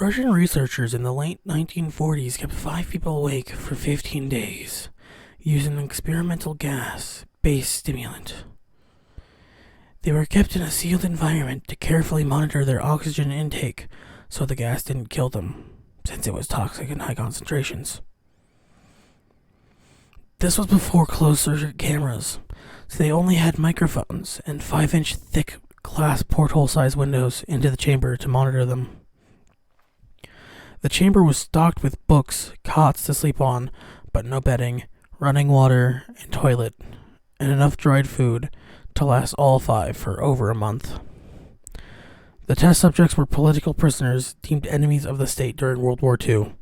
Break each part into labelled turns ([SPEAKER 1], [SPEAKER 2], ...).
[SPEAKER 1] Russian researchers in the late 1940s kept 5 people awake for 15 days using an experimental gas-based stimulant. They were kept in a sealed environment to carefully monitor their oxygen intake so the gas didn't kill them, since it was toxic in high concentrations. This was before closed-circuit cameras, so they only had microphones and 5-inch thick glass porthole-sized windows into the chamber to monitor them. The chamber was stocked with books, cots to sleep on, but no bedding, running water, and toilet, and enough dried food to last all 5 for over a month. The test subjects were political prisoners deemed enemies of the state during World War II.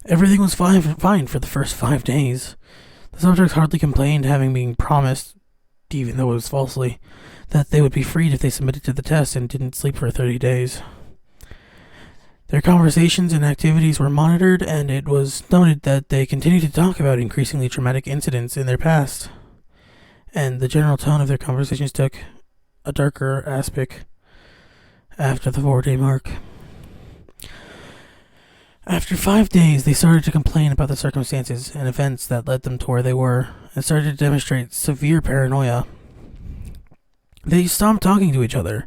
[SPEAKER 1] Everything was fine for the first 5 days. The subjects hardly complained, having been promised, even though it was falsely, that they would be freed if they submitted to the test and didn't sleep for 30 days. Their conversations and activities were monitored, and it was noted that they continued to talk about increasingly traumatic incidents in their past. And the general tone of their conversations took a darker aspect after the 4-day mark. After 5 days, they started to complain about the circumstances and events that led them to where they were, and started to demonstrate severe paranoia. They stopped talking to each other,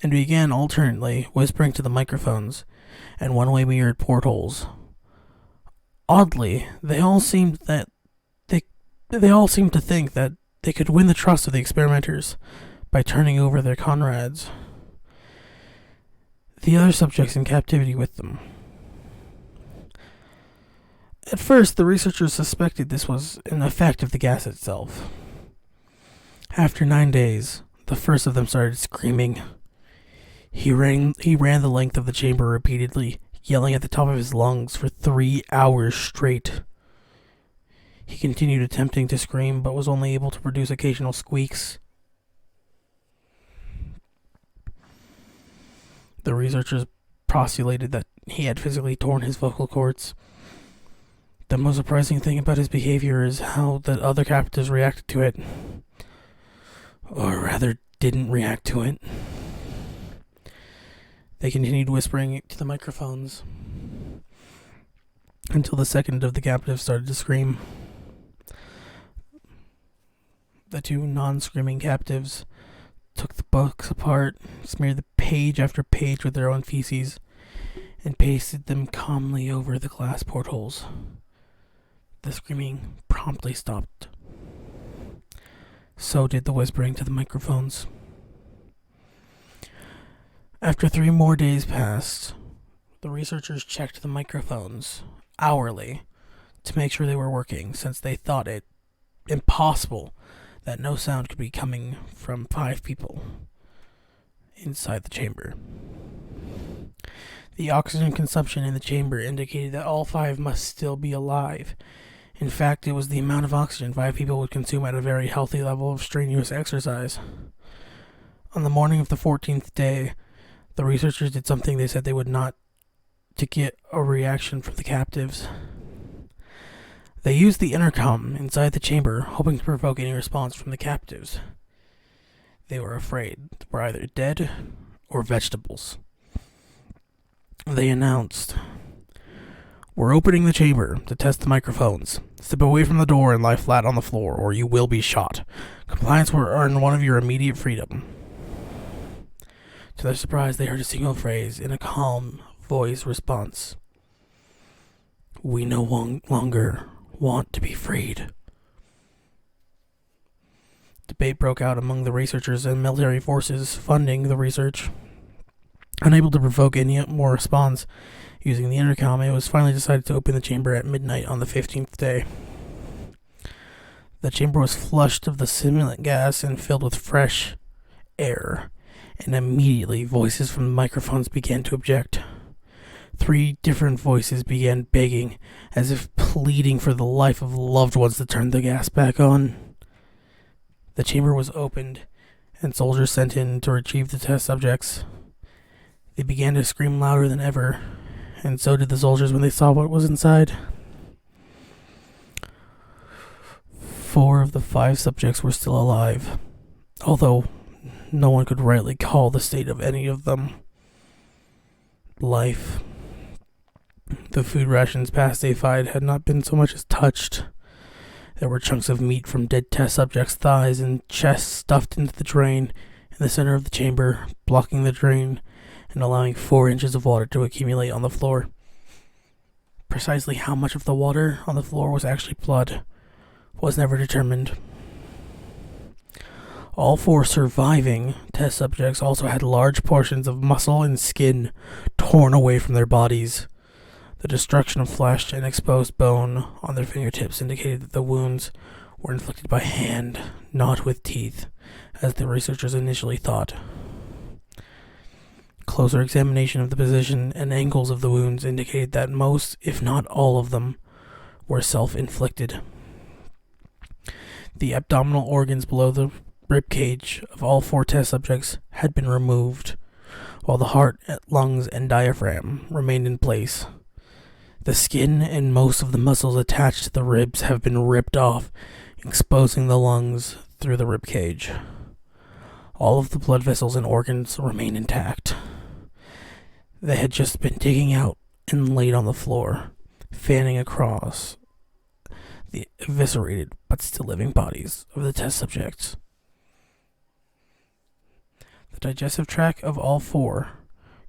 [SPEAKER 1] and began alternately whispering to the microphones and one-way mirrored portholes. Oddly, they all seemed to think that they could win the trust of the experimenters by turning over their comrades, the other subjects in captivity with them. At first, the researchers suspected this was an effect of the gas itself. After 9 days, the first of them started screaming. He ran the length of the chamber repeatedly, yelling at the top of his lungs for 3 hours straight. He continued attempting to scream, but was only able to produce occasional squeaks. The researchers postulated that he had physically torn his vocal cords. The most surprising thing about his behavior is how the other captives reacted to it. Or rather, didn't react to it. They continued whispering to the microphones until the second of the captives started to scream. The 2 non-screaming captives took the books apart, smeared the page after page with their own feces, and pasted them calmly over the glass portholes. The screaming promptly stopped. So did the whispering to the microphones. After 3 more days passed, the researchers checked the microphones hourly to make sure they were working, since they thought it impossible that no sound could be coming from 5 people inside the chamber. The oxygen consumption in the chamber indicated that all 5 must still be alive. In fact, it was the amount of oxygen 5 people would consume at a very healthy level of strenuous exercise. On the morning of the 14th day, the researchers did something they said they would not to get a reaction from the captives. They used the intercom inside the chamber, hoping to provoke any response from the captives. They were afraid they were either dead or vegetables. They announced, "We're opening the chamber to test the microphones. Step away from the door and lie flat on the floor, or you will be shot. Compliance will earn one of your immediate freedom." To their surprise, they heard a single phrase in a calm voice response. "We no longer want to be freed." Debate broke out among the researchers and military forces funding the research. Unable to provoke any more response using the intercom, it was finally decided to open the chamber at midnight on the 15th day. The chamber was flushed of the stimulant gas and filled with fresh air, and immediately voices from the microphones began to object. 3 different voices began begging, as if pleading for the life of loved ones, to turn the gas back on. The chamber was opened, and soldiers sent in to retrieve the test subjects. They began to scream louder than ever, and so did the soldiers when they saw what was inside. 4 of the 5 subjects were still alive, although no one could rightly call the state of any of them. life. The food rations past day 5 had not been so much as touched. There were chunks of meat from dead test subjects' thighs and chests stuffed into the drain in the center of the chamber, blocking the drain and allowing 4 inches of water to accumulate on the floor. Precisely how much of the water on the floor was actually blood was never determined. All 4 surviving test subjects also had large portions of muscle and skin torn away from their bodies. The destruction of flesh and exposed bone on their fingertips indicated that the wounds were inflicted by hand, not with teeth, as the researchers initially thought. Closer examination of the position and angles of the wounds indicated that most, if not all of them, were self-inflicted. The abdominal organs below the rib cage of all 4 test subjects had been removed, while the heart, lungs, and diaphragm remained in place. The skin and most of the muscles attached to the ribs have been ripped off, exposing the lungs through the rib cage. All of the blood vessels and organs remain intact. They had just been digging out and laid on the floor, fanning across the eviscerated but still living bodies of the test subjects. The digestive tract of all 4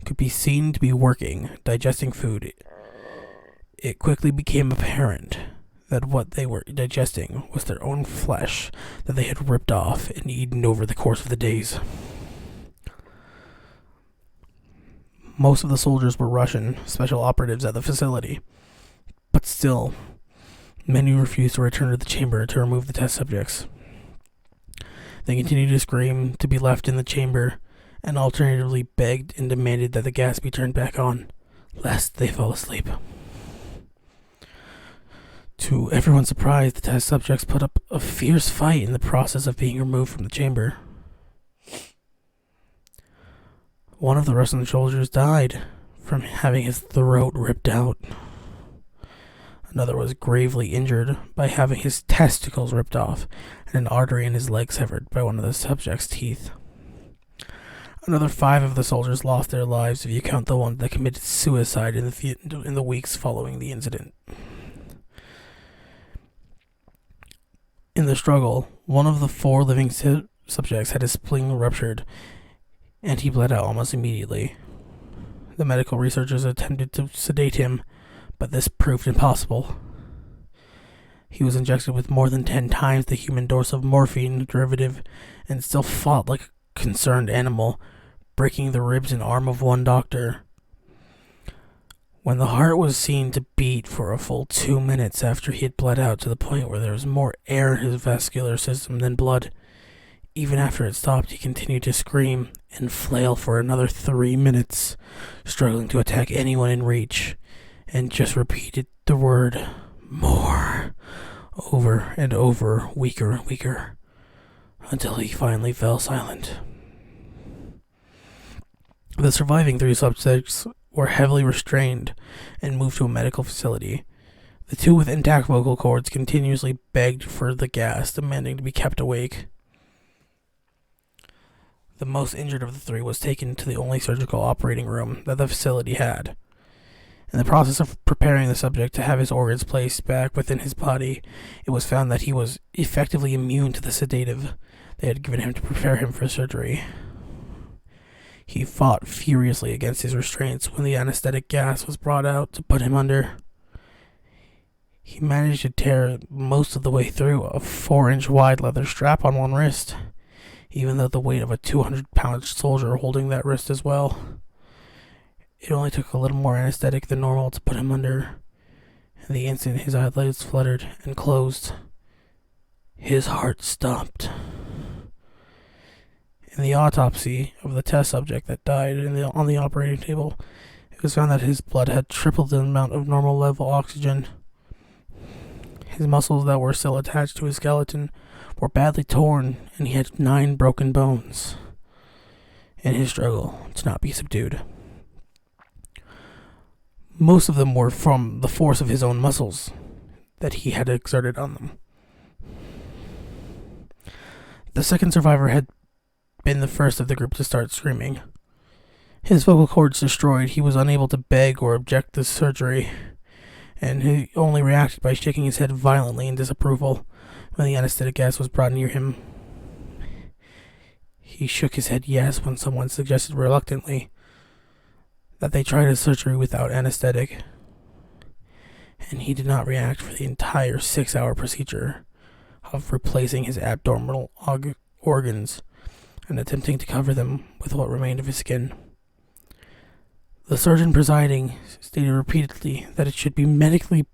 [SPEAKER 1] could be seen to be working, digesting food. It quickly became apparent that what they were digesting was their own flesh that they had ripped off and eaten over the course of the days. Most of the soldiers were Russian special operatives at the facility, but still, many refused to return to the chamber to remove the test subjects. They continued to scream to be left in the chamber and alternatively begged and demanded that the gas be turned back on, lest they fall asleep. To everyone's surprise, the test subjects put up a fierce fight in the process of being removed from the chamber. One of the Russian soldiers died from having his throat ripped out. Another was gravely injured by having his testicles ripped off and an artery in his leg severed by one of the subject's teeth. Another 5 of the soldiers lost their lives if you count the ones that committed suicide in the weeks following the incident. In the struggle, one of the 4 living subjects had his spleen ruptured, and he bled out almost immediately. The medical researchers attempted to sedate him, but this proved impossible. He was injected with more than 10 times the human dose of morphine derivative and still fought like a concerned animal, breaking the ribs and arm of one doctor. When the heart was seen to beat for a full 2 minutes after he had bled out to the point where there was more air in his vascular system than blood, even after it stopped, he continued to scream and flail for another 3 minutes, struggling to attack anyone in reach, and just repeated the word, "more," over and over, weaker and weaker, until he finally fell silent. The surviving 3 subjects were heavily restrained and moved to a medical facility. The 2 with intact vocal cords continuously begged for the gas, demanding to be kept awake. The most injured of the 3 was taken to the only surgical operating room that the facility had. In the process of preparing the subject to have his organs placed back within his body, it was found that he was effectively immune to the sedative they had given him to prepare him for surgery. He fought furiously against his restraints when the anesthetic gas was brought out to put him under. He managed to tear most of the way through a 4-inch wide leather strap on one wrist, even though the weight of a 200-pound soldier holding that wrist as well. It only took a little more anesthetic than normal to put him under, and the instant his eyelids fluttered and closed, his heart stopped. In the autopsy of the test subject that died on the operating table, it was found that his blood had tripled the amount of normal level oxygen. His muscles that were still attached to his skeleton were badly torn, and he had 9 broken bones in his struggle to not be subdued. Most of them were from the force of his own muscles that he had exerted on them. The second survivor had been the first of the group to start screaming, His vocal cords destroyed, he was unable to beg or object to surgery, and he only reacted by shaking his head violently in disapproval when the anesthetic gas was brought near him. He shook his head yes when someone suggested reluctantly that they tried a surgery without anesthetic, and he did not react for the entire 6-hour procedure of replacing his abdominal organs and attempting to cover them with what remained of his skin. The surgeon presiding stated repeatedly that it should be medically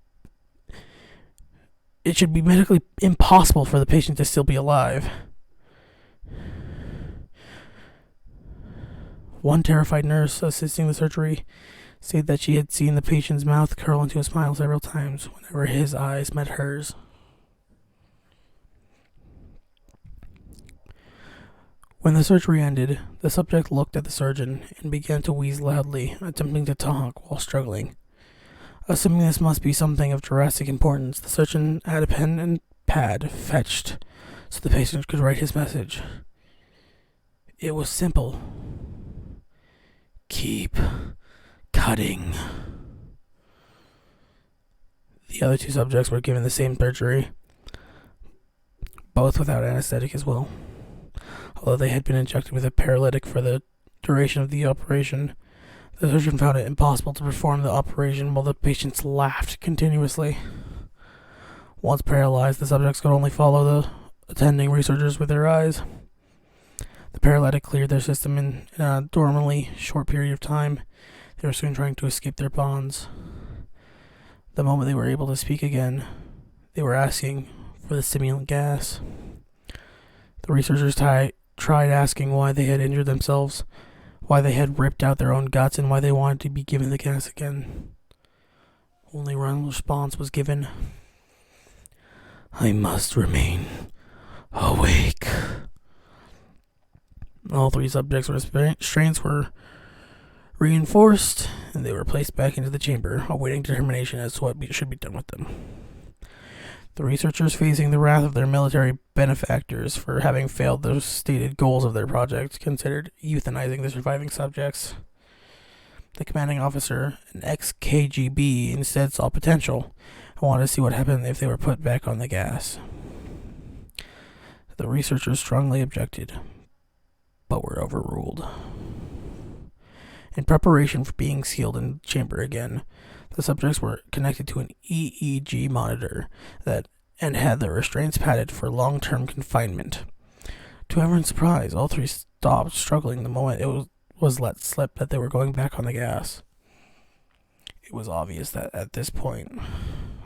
[SPEAKER 1] impossible for the patient to still be alive. One terrified nurse assisting the surgery stated that she had seen the patient's mouth curl into a smile several times whenever his eyes met hers. When the surgery ended, the subject looked at the surgeon and began to wheeze loudly, attempting to talk while struggling. Assuming this must be something of drastic importance, the surgeon had a pen and pad fetched so the patient could write his message. It was simple. Keep cutting. The other two subjects were given the same surgery, both without anesthetic as well. Although they had been injected with a paralytic for the duration of the operation, the surgeon found it impossible to perform the operation while the patients laughed continuously. Once paralyzed, the subjects could only follow the attending researchers with their eyes. The paralytic cleared their system in a normally short period of time. They were soon trying to escape their bonds. The moment they were able to speak again, they were asking for the stimulant gas. The researchers tried asking why they had injured themselves, why they had ripped out their own guts, and why they wanted to be given the gas again. Only one response was given. I must remain awake. All three subjects' restraints were reinforced, and they were placed back into the chamber, awaiting determination as to what should be done with them. The researchers, facing the wrath of their military benefactors for having failed the stated goals of their project, considered euthanizing the surviving subjects. The commanding officer, an ex-KGB, instead saw potential and wanted to see what happened if they were put back on the gas. The researchers strongly objected, but were overruled. In preparation for being sealed in the chamber again, the subjects were connected to an EEG monitor and had their restraints padded for long-term confinement. To everyone's surprise, all three stopped struggling the moment it was let slip that they were going back on the gas. It was obvious that at this point,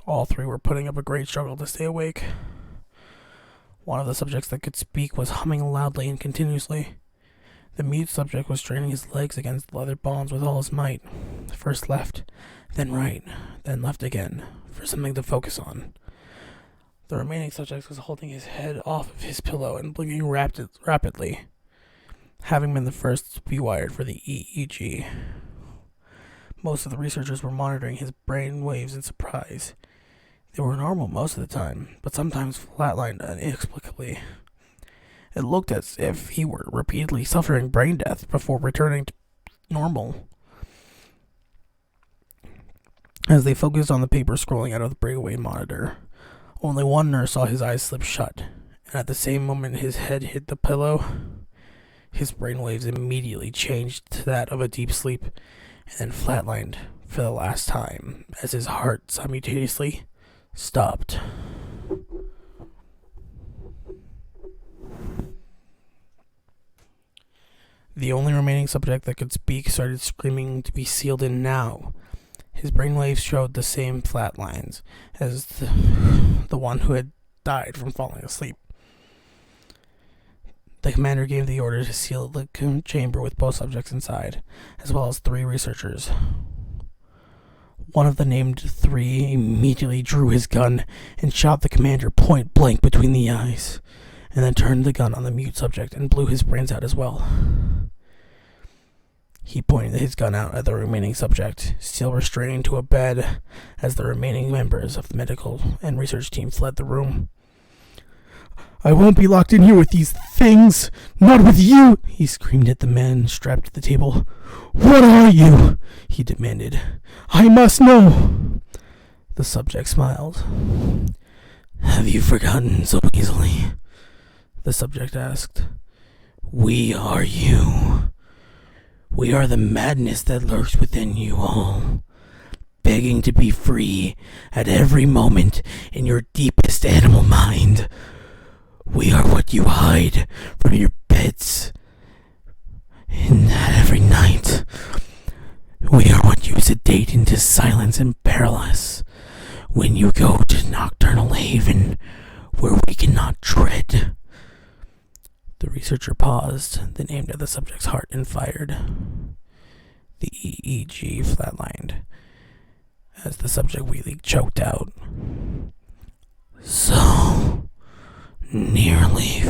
[SPEAKER 1] all three were putting up a great struggle to stay awake. One of the subjects that could speak was humming loudly and continuously. The mute subject was straining his legs against the leather bonds with all his might. First left, then right, then left again, for something to focus on. The remaining subject was holding his head off of his pillow and blinking rapidly, having been the first to be wired for the EEG. Most of the researchers were monitoring his brain waves in surprise. They were normal most of the time, but sometimes flatlined inexplicably. It looked as if he were repeatedly suffering brain death before returning to normal. As they focused on the paper scrolling out of the breakaway monitor, only one nurse saw his eyes slip shut, and at the same moment his head hit the pillow, his brainwaves immediately changed to that of a deep sleep, and then flatlined for the last time as his heart simultaneously stopped. The only remaining subject that could speak started screaming to be sealed in now. His brainwaves showed the same flat lines as the one who had died from falling asleep. The commander gave the order to seal the chamber with both subjects inside, as well as 3 researchers. One of the named 3 immediately drew his gun and shot the commander point blank between the eyes, and then turned the gun on the mute subject and blew his brains out as well. He pointed his gun out at the remaining subject, still restrained to a bed, as the remaining members of the medical and research team fled the room. "I won't be locked in here with these things! Not with you!" he screamed at the man strapped to the table. "What are you?" he demanded. "I must know." The subject smiled. "Have you forgotten so easily?" the subject asked. "We are you. We are the madness that lurks within you all, begging to be free at every moment in your deepest animal mind. We are what you hide from your beds in every night. We are what you sedate into silence and paralyze when you go to nocturnal haven where we cannot tread." The researcher paused, then aimed at the subject's heart and fired. The EEG flatlined as the subject weakly choked out. "So nearly